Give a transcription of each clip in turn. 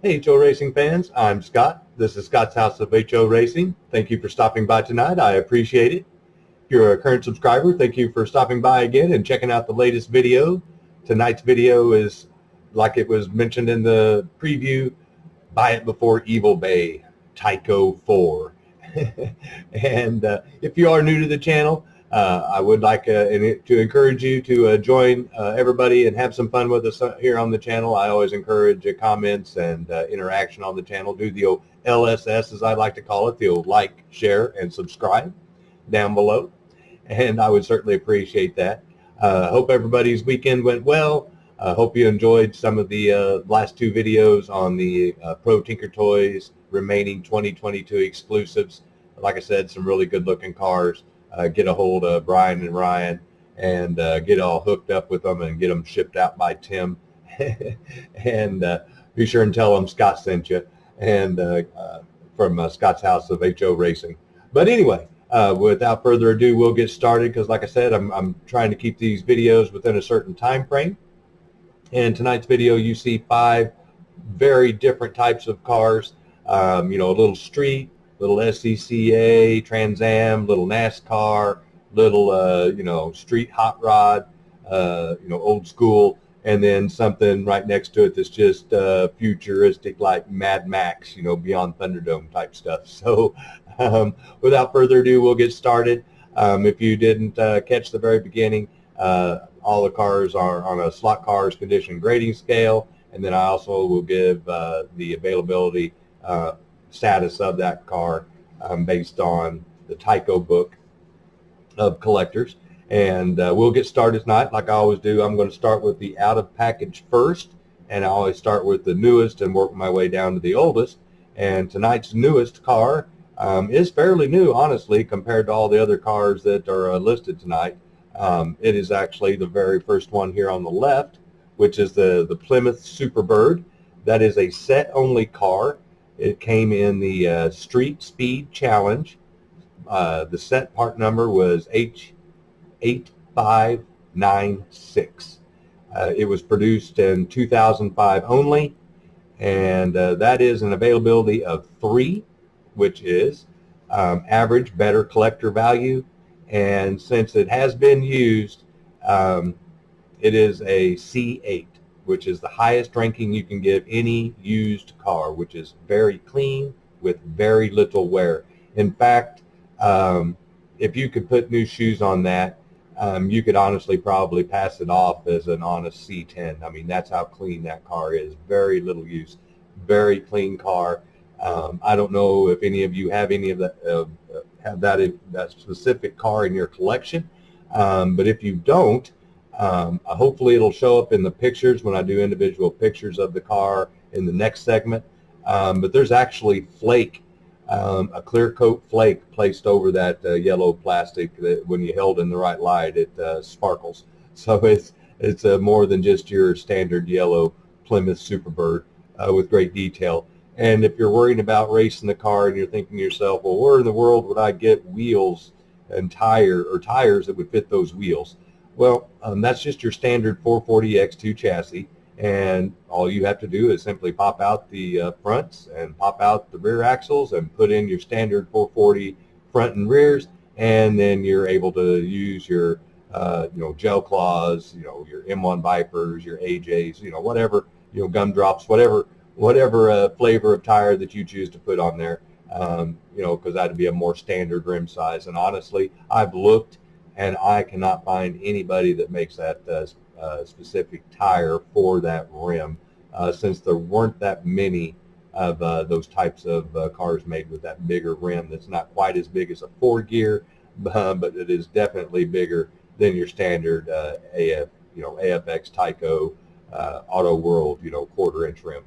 Hey HO Racing fans, I'm Scott. This is Scott's House of HO Racing. Thank you for stopping by tonight. I appreciate it. If you're a current subscriber, thank you for stopping by again and checking out the latest video. Tonight's video is, like it was mentioned in the preview, Buy It Before EvilBAY, TYCO 4. And if you are new to the channel, I would like to encourage you to join everybody and have some fun with us here on the channel. I always encourage comments and interaction on the channel. Do the LSS, as I like to call it, the old like, share, and subscribe down below. And I would certainly appreciate that. Hope everybody's weekend went well. Hope you enjoyed some of the last two videos on the Pro Tinker Toys remaining 2022 exclusives. Like I said, some really good looking cars. Get a hold of Brian and Ryan and get all hooked up with them and get them shipped out by Tim. And be sure and tell them Scott sent you, and from Scott's House of HO Racing. But anyway, without further ado, we'll get started because, like I said, I'm trying to keep these videos within a certain time frame. In tonight's video, you see 5 very different types of cars. A little street, little SCCA, Trans Am, little NASCAR, little street hot rod, old school, and then something right next to it that's just futuristic, like Mad Max, Beyond Thunderdome type stuff. So without further ado, we'll get started. If you didn't catch the very beginning, all the cars are on a slot cars condition grading scale, and then I also will give the availability status of that car based on the TYCO book of collectors. And we'll get started tonight like I always do. I'm going to start with the out of package first, and I always start with the newest and work my way down to the oldest. And tonight's newest car is fairly new, honestly, compared to all the other cars that are listed tonight. It is actually the very first one here on the left, which is the Plymouth Superbird. That is a set only car. It came in the Street Speed Challenge. The set part number was H8596. It was produced in 2005 only, and that is an availability of 3, which is average, better, collector value. And since it has been used, it is a C8, which is the highest ranking you can give any used car, which is very clean with very little wear. In fact, if you could put new shoes on that, you could honestly probably pass it off as an honest C10. I mean, that's how clean that car is. Very little use, very clean car. I don't know if any of you have any of that, have that specific car in your collection, but if you don't, hopefully it'll show up in the pictures when I do individual pictures of the car in the next segment. But there's actually flake, a clear coat flake placed over that yellow plastic that when you held in the right light, it sparkles. So it's more than just your standard yellow Plymouth Superbird with great detail. And if you're worried about racing the car and you're thinking to yourself, well, where in the world would I get wheels and tires that would fit those wheels? Well, that's just your standard 440 X2 chassis, and all you have to do is simply pop out the fronts and pop out the rear axles and put in your standard 440 front and rears, and then you're able to use your gel claws, your M1 Vipers, your AJs, whatever, gumdrops, whatever flavor of tire that you choose to put on there, because that'd be a more standard rim size. And honestly, I've looked and I cannot find anybody that makes that specific tire for that rim, since there weren't that many of those types of cars made with that bigger rim. That's not quite as big as a 4-gear, but it is definitely bigger than your standard AFX TYCO Auto World 1/4-inch rim.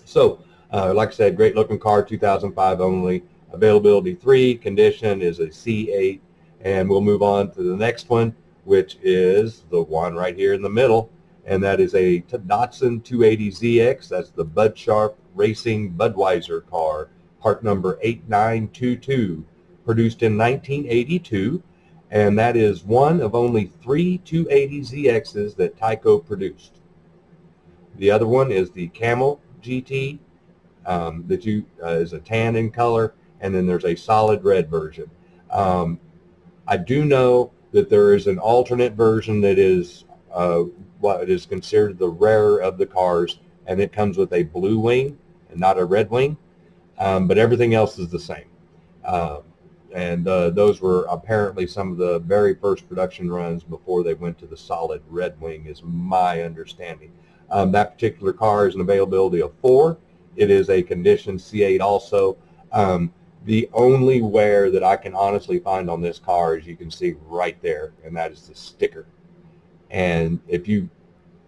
So, like I said, great looking car, 2005 only, availability 3, condition is a C8, and we'll move on to the next one, which is the one right here in the middle, and that is a Datsun 280ZX. That's the Bud Sharp Racing Budweiser car, part number 8922, produced in 1982, and that is one of only 3 280ZXs that TYCO produced. The other one is the Camel GT, that is a tan in color, and then there's a solid red version. I do know that there is an alternate version that is what is considered the rarer of the cars, and it comes with a blue wing and not a red wing, but everything else is the same. And those were apparently some of the very first production runs before they went to the solid red wing, is my understanding. That particular car is an availability of 4. It is a condition C8 also. The only wear that I can honestly find on this car is you can see right there, and that is the sticker. And if you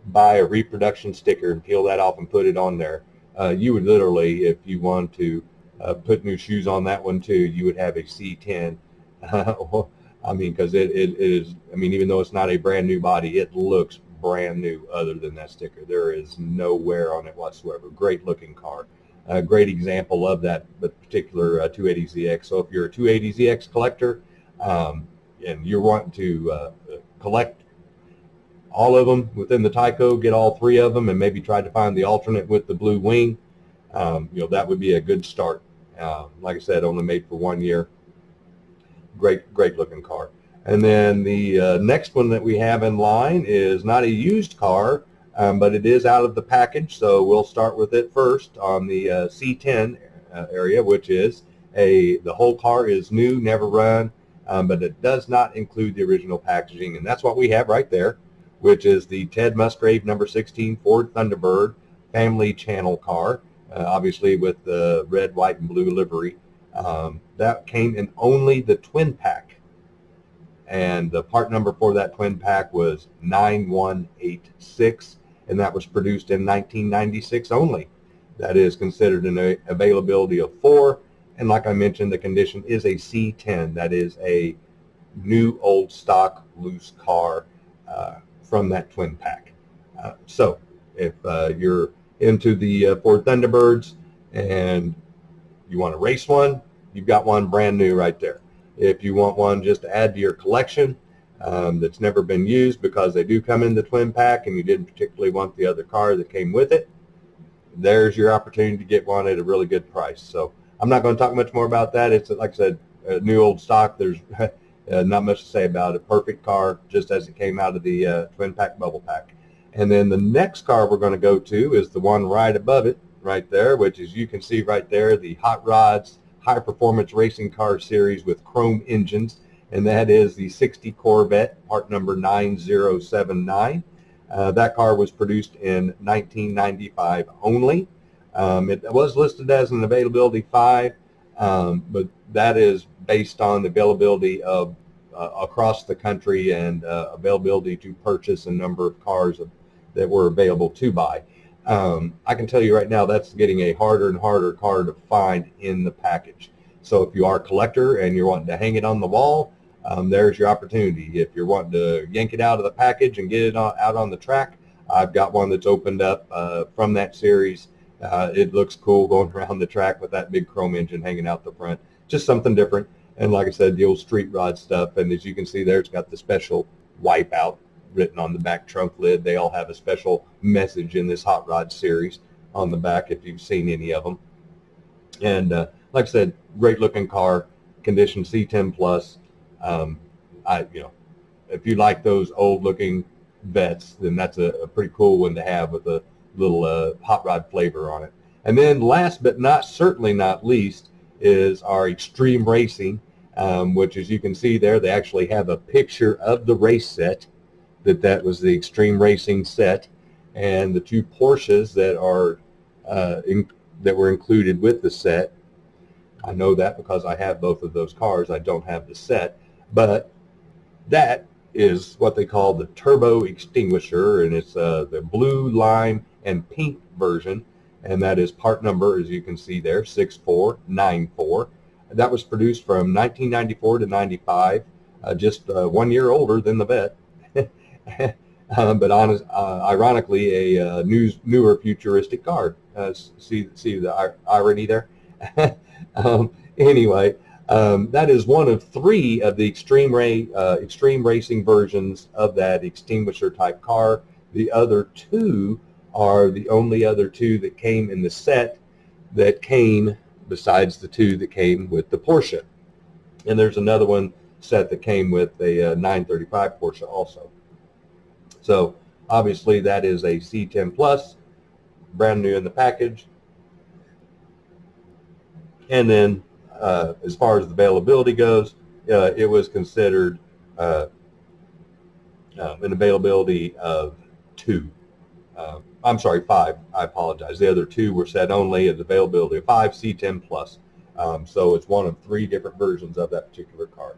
buy a reproduction sticker and peel that off and put it on there, you would literally, if you want to put new shoes on that one too, you would have a C10. I mean, because it is, I mean, even though it's not a brand new body, it looks brand new other than that sticker. There is no wear on it whatsoever. Great looking car. A great example of that particular 280ZX. So if you're a 280ZX collector and you're wanting to collect all of them within the TYCO, get all 3 of them, and maybe try to find the alternate with the blue wing, you know, that would be a good start. Like I said, only made for 1 year. Great looking car. And then the next one that we have in line is not a used car, but it is out of the package, so we'll start with it first on the C10 area, which is the whole car is new, never run, but it does not include the original packaging, and that's what we have right there, which is the Ted Musgrave number 16 Ford Thunderbird family channel car, obviously with the red, white, and blue livery. That came in only the twin pack, and the part number for that twin pack was 9186, and that was produced in 1996 only. That is considered an availability of 4, and like I mentioned, the condition is a C10. That is a new old stock loose car from that twin pack. So if you're into the Ford Thunderbirds and you want to race one, you've got one brand new right there. If you want one just to add to your collection that's never been used, because they do come in the twin pack and you didn't particularly want the other car that came with it, there's your opportunity to get one at a really good price. So I'm not going to talk much more about that. It's, like I said, a new old stock. There's not much to say about it. Perfect car, just as it came out of the twin pack bubble pack. And then the next car we're going to go to is the one right above it, right there, which is, you can see right there, the Hot Rods High Performance Racing Car Series with chrome engines, and that is the 60 Corvette, part number 9079. That car was produced in 1995 only. It was listed as an availability 5, but that is based on the availability of across the country and availability to purchase a number of cars that were available to buy. I can tell you right now, that's getting a harder and harder car to find in the package. So if you are a collector and you're wanting to hang it on the wall, there's your opportunity. If you're wanting to yank it out of the package and get it out on the track, I've got one that's opened up from that series. It looks cool going around the track with that big chrome engine hanging out the front. Just something different. And like I said, the old street rod stuff. And as you can see there, it's got the special wipeout written on the back trunk lid. They all have a special message in this Hot Rod series on the back if you've seen any of them. And like I said, great looking car, condition C10 plus. If you like those old looking vets, then that's a pretty cool one to have with a little hot rod flavor on it. And then last but certainly not least is our X-Treme Racing, which, as you can see there, they actually have a picture of the race set. That was the X-Treme Racing set, and the 2 Porsches that are that were included with the set. I know that because I have both of those cars. I don't have the set, but that is what they call the Turbo Extingusher, and it's the blue, lime, and pink version, and that is part number, as you can see there, 6494. That was produced from 1994 to 95, just 1 year older than the vet. But ironically, a newer futuristic car. See the irony there? Anyway, that is one of 3 of the X-Treme Racing versions of that Extingusher type car. The other 2 are the only other 2 that came in the set. that came besides the 2 that came with the Porsche. And there's another one set that came with a 935 Porsche also. So obviously that is a C10 Plus, brand new in the package. And then as far as the availability goes, it was considered an availability of 2. I'm sorry, 5. I apologize. The other 2 were set only as availability of 5 C10 Plus. So it's one of 3 different versions of that particular car.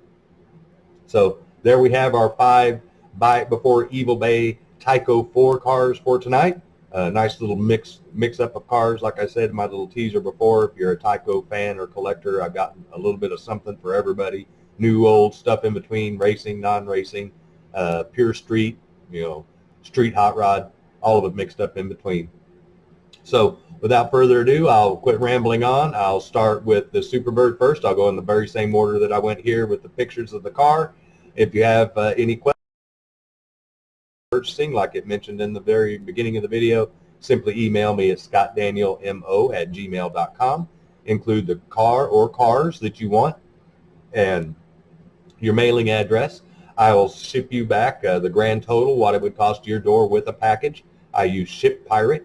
So there we have our 5 Buy It Before EvilBAY TYCO 4 cars for tonight. Nice little mix up of cars. Like I said in my little teaser before, if you're a TYCO fan or collector, I've got a little bit of something for everybody. New, old, stuff in between, racing, non-racing, pure street, street hot rod, all of it mixed up in between. So without further ado, I'll quit rambling on. I'll start with the Superbird first. I'll go in the very same order that I went here with the pictures of the car. If you have any questions purchasing, like it mentioned in the very beginning of the video, simply email me at scottdanielmo@gmail.com. Include the car or cars that you want and your mailing address. I will ship you back the grand total, what it would cost to your door with a package. I use Ship Pirate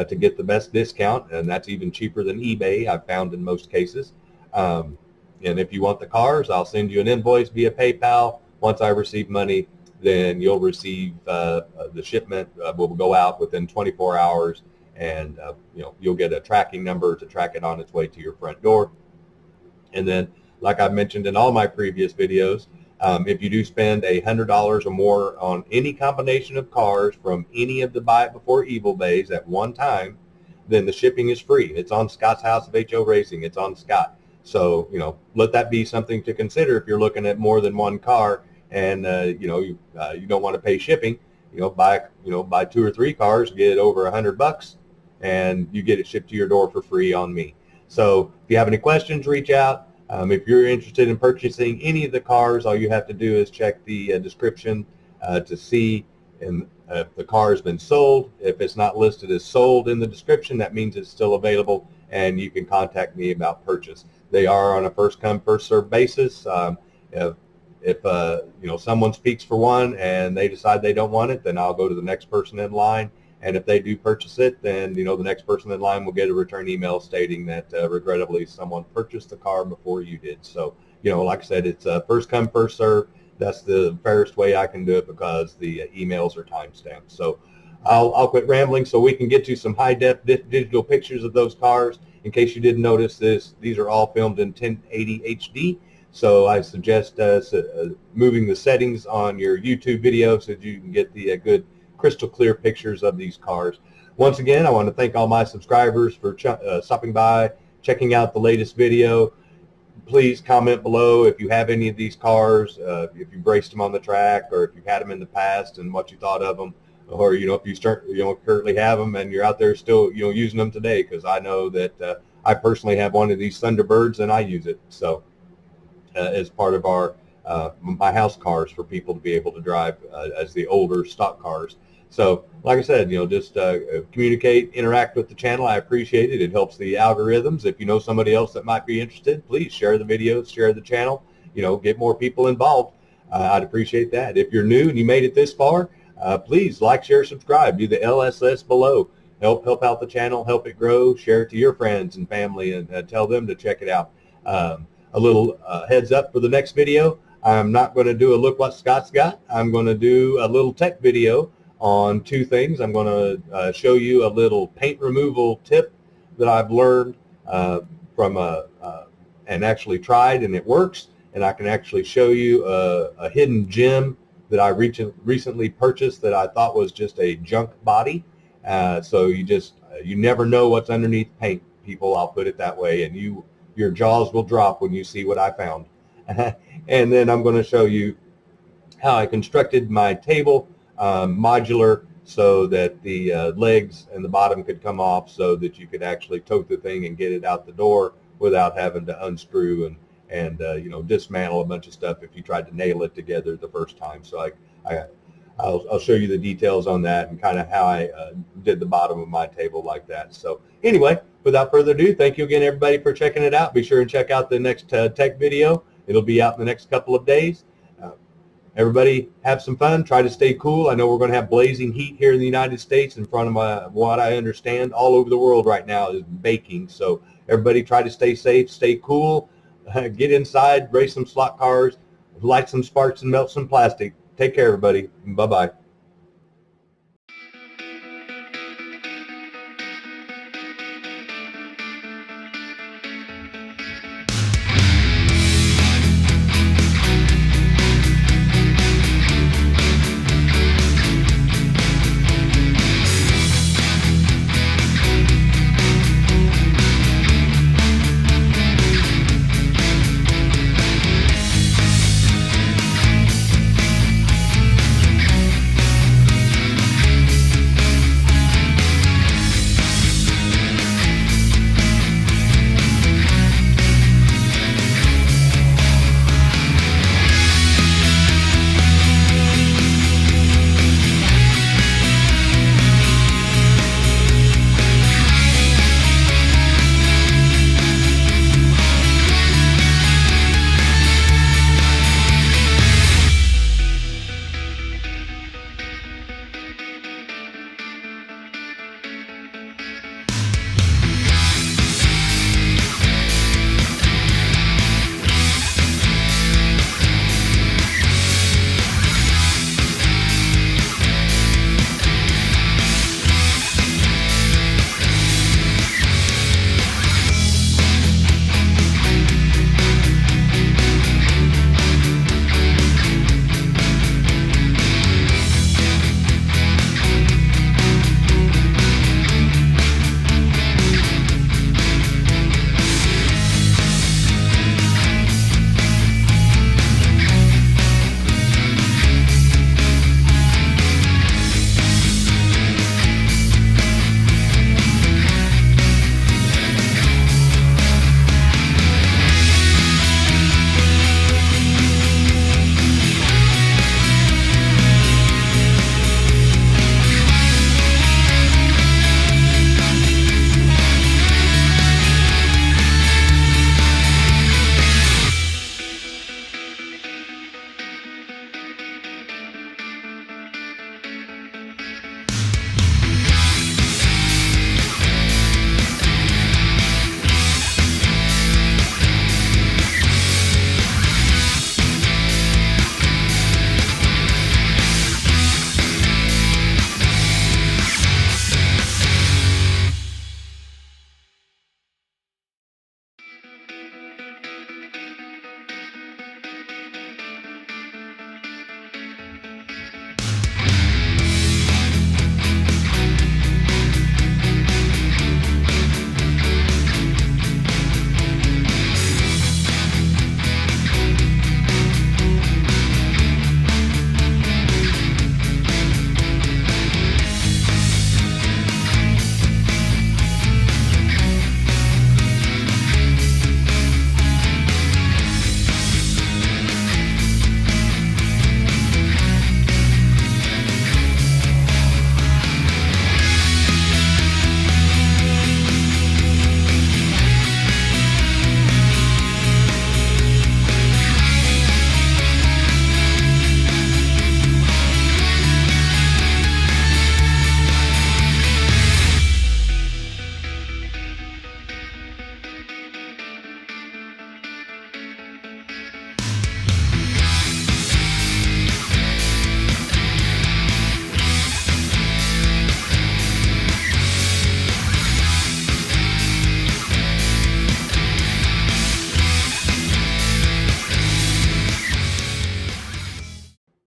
to get the best discount, and that's even cheaper than eBay, I've found in most cases. And if you want the cars, I'll send you an invoice via PayPal. Once I receive money, then you'll receive the shipment will go out within 24 hours, and you'll get a tracking number to track it on its way to your front door. And then, like I've mentioned in all my previous videos, if you do spend $100 or more on any combination of cars from any of the Buy It Before EvilBAYs at one time, then the shipping is free. It's on Scott's House of HO Racing. It's on Scott. So, let that be something to consider if you're looking at more than one car and, you don't want to pay shipping. Buy 2 or 3 cars, get over $100, and you get it shipped to your door for free on me. So if you have any questions, reach out. If you're interested in purchasing any of the cars, all you have to do is check the description to see if the car has been sold. If it's not listed as sold in the description, that means it's still available, and you can contact me about purchase. They are on a first-come, first-served basis. If someone speaks for one and they decide they don't want it, then I'll go to the next person in line. And if they do purchase it, then the next person in line will get a return email stating that regrettably someone purchased the car before you did. So like I said, it's first come, first serve. That's the fairest way I can do it because the emails are timestamped. So I'll quit rambling so we can get to some high-def digital pictures of those cars. In case you didn't notice this, these are all filmed in 1080 HD. So I suggest moving the settings on your YouTube video so that you can get the good crystal clear pictures of these cars. Once again, I want to thank all my subscribers for stopping by, checking out the latest video. Please comment below if you have any of these cars, if you raced them on the track, or if you've had them in the past and what you thought of them, or if you start currently have them and you're out there still using them today, because I know that I personally have one of these Thunderbirds and I use it. So as part of our my house cars for people to be able to drive as the older stock cars. So like I said, just communicate, interact with the channel. I appreciate it. It helps the algorithms. If you know somebody else that might be interested, please share the videos, share the channel, get more people involved. I'd appreciate that. If you're new and you made it this far, please like, share, subscribe. Do the LSS below. Help out the channel, help it grow, share it to your friends and family, and tell them to check it out. A little heads up for the next video. I'm not going to do a look what Scott's got. I'm going to do a little tech video on 2 things. I'm going to show you a little paint removal tip that I've learned from and actually tried, and it works. And I can actually show you a hidden gem that I recently purchased that I thought was just a junk body. So you never know what's underneath paint, people. I'll put it that way, and your jaws will drop when you see what I found. And then I'm going to show you how I constructed my table modular so that the legs and the bottom could come off so that you could actually tote the thing and get it out the door without having to unscrew and dismantle a bunch of stuff if you tried to nail it together the first time. So I'll show you the details on that and kind of how I did the bottom of my table like that. So anyway, without further ado, thank you again, everybody, for checking it out. Be sure and check out the next tech video. It'll be out in the next couple of days. Everybody have some fun. Try to stay cool. I know we're going to have blazing heat here in the United States in front of what I understand all over the world right now is baking. So everybody try to stay safe, stay cool, get inside, race some slot cars, light some sparks and melt some plastic. Take care, everybody. Bye-bye.